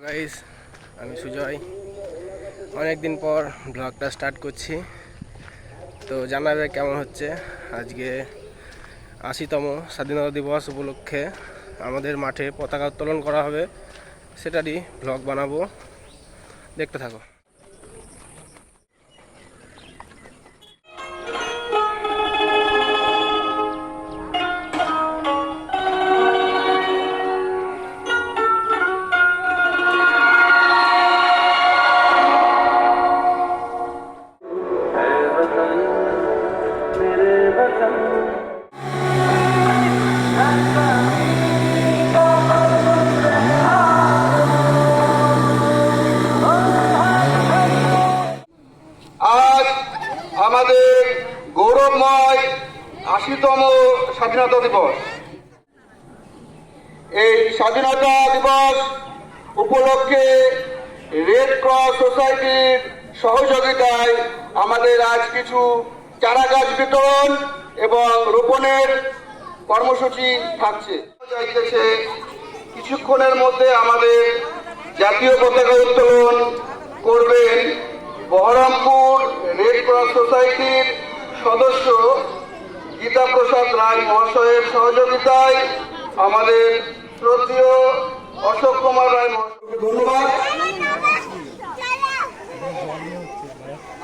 Guys, আমি সুজয়। অনেক দিন পর ব্লগটা স্টার্ট করছি, তো জানাবে কেমন হচ্ছে। আজকে ৮০তম স্বাধীনতা দিবস উপলক্ষে আমাদের মাঠে পতাকা উত্তোলন করা হবে, সেটারই ব্লগ বানাবো, দেখতে থাকো। আজ আমাদের গৌরবময় ৮০তম স্বাধীনতা দিবস। এই স্বাধীনতা দিবস উপলক্ষে রেড ক্রস সোসাইটির সহযোগিতায় আমাদের আজ কিছু চারা গাছ বিতরণ এবং রোপণের কর্মসূচি থাকছে। চাইতেছে কিছুক্ষণের মধ্যে আমাদের জাতীয় পতাকা উত্তোলন করবেন বহরমপুর রেড ক্রস সোসাইটির সদস্য গীতা প্রসাদ রায় মহাশয়ের সহযোগিতায় আমাদের শ্রদ্ধেয় অশোক কুমার রায় মহাশয়কে ধন্যবাদ।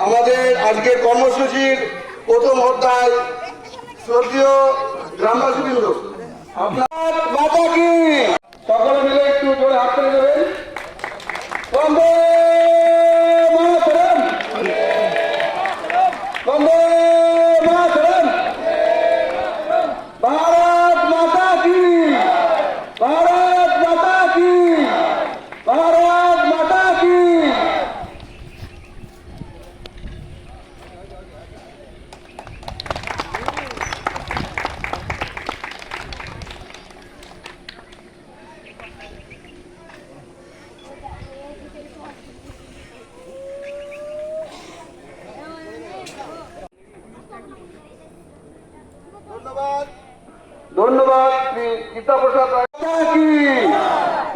আমাদের আজকের কর্মসূচির প্রথম অধ্যায় শ্রদ্ধেয় গ্রামবাসীবৃন্দ, আপনার মাতা কি সকলে মিলে একটু জোরে হাত করে দেবেন। বন্দে মাতরম, বন্দে মাতরম, ভারত মাতা কি, ভারত মাতা কি, ভারত মাতা কি। ধন্যবাদ ধন্যবাদ শ্রী গীতা প্রসাদ রায় কি,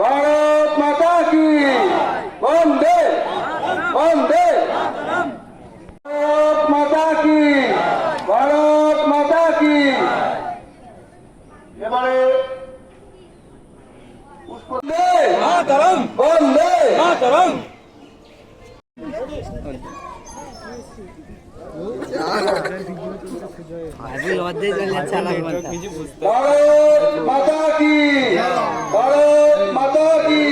ভারত মাতা কি, বন্দে বন্দে, ভারত মাতা কি, ভারত মাতা কি। এবারে বন্দে মাতরম, বন্দে মাতরম। ভারত মাতা কি, ভারত মাতা কি।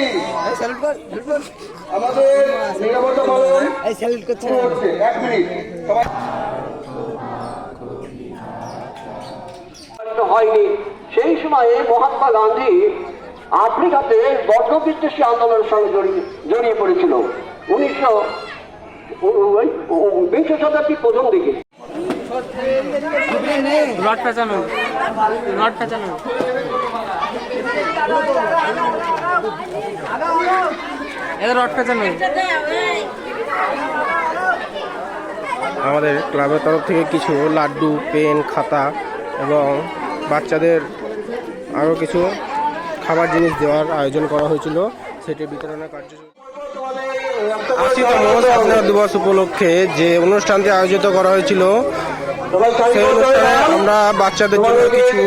আমাদের নিরাপত্তা পালন শুরু হচ্ছে। 1 মিনিট সবাই। হয়নি সেই সময়ে মহাত্মা গান্ধী আফ্রিকাতে বর্ণবিদ্বেষী আন্দোলনের সঙ্গে জড়িয়ে পড়েছিল 20 শতাব্দীর প্রথম দিকে। রড পেঁচানো, রড পেঁচানো। এটা রড পেঁচানো। আমাদের ক্লাবের তরফ থেকে কিছু লাড্ডু, পেন, খাতা এবং বাচ্চাদের আরও কিছু খাবার জিনিস দেওয়ার আয়োজন করা হয়েছিল, সেটি বিতরণের কার্যসূচি। ৮০তম স্বাধীনতা দিবস উপলক্ষে যে অনুষ্ঠানটি আয়োজিত করা হয়েছিল, সেই অনুষ্ঠানে আমরা বাচ্চাদের জন্য কিছু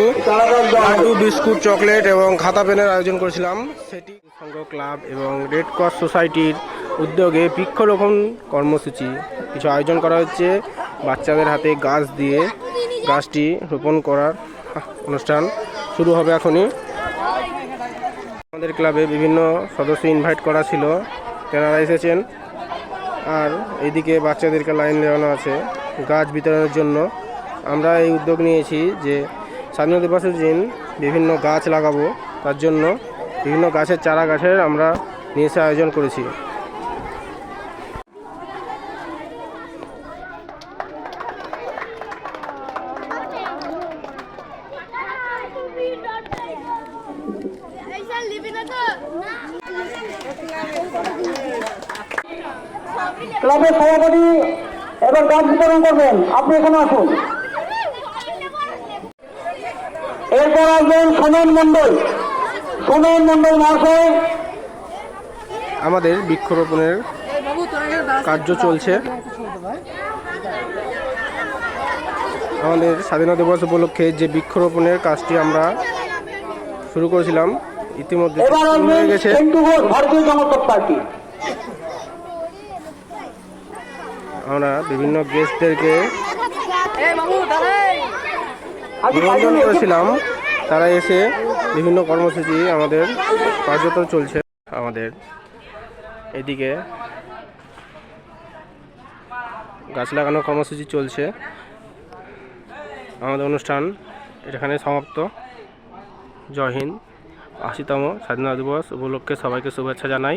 লাড্ডু, বিস্কুট, চকলেট এবং খাতা পেনের আয়োজন করেছিলাম। সেটি সংঘ ক্লাব এবং রেড ক্রস সোসাইটির উদ্যোগে বৃক্ষরোপণ কর্মসূচি কিছু আয়োজন করা হচ্ছে। বাচ্চাদের হাতে গাছ দিয়ে গাছটি রোপণ করার অনুষ্ঠান শুরু হবে এখনই। আমাদের ক্লাবে বিভিন্ন সদস্য ইনভাইট করা ছিল, তেনারা এসেছেন। আর এইদিকে বাচ্চাদেরকে লাইন দেওয়ানো আছে গাছ বিতরণের জন্য। আমরা এই উদ্যোগ নিয়েছি যে স্বাধীনতা দিবসের দিন বিভিন্ন গাছ লাগাবো, তার জন্য বিভিন্ন গাছের চারা গাছের আমরা নিয়ে এসে আয়োজন করেছি। ক্লাবের সভাপতি এবার গাছ বিতরণ করবেন, আপনি এখানে আসুন। এরপর আসবেন সোমেন মন্ডল মহাশয়, আমাদের বৃক্ষরোপণের কার্য চলছে। আমাদের স্বাধীনতা দিবস উপলক্ষে যে বৃক্ষরোপণের কাজটি আমরা শুরু করেছিলাম ইতিমধ্যে এবার শুরু হয়ে গেছে। ভারতীয় জনতা পার্টি। আমরা বিভিন্ন গেস্টদেরকে নিমন্ত্রণ করেছিলাম, তারা এসে বিভিন্ন কর্মসূচি আমাদের কার্যত চলছে। আমাদের এদিকে গাছ লাগানোর কর্মসূচি চলছে। আমাদের অনুষ্ঠান এখানে সমাপ্ত। জয় হিন্দ। ৮০তম স্বাধীনতা দিবস উপলক্ষে সবাইকে শুভেচ্ছা জানাই।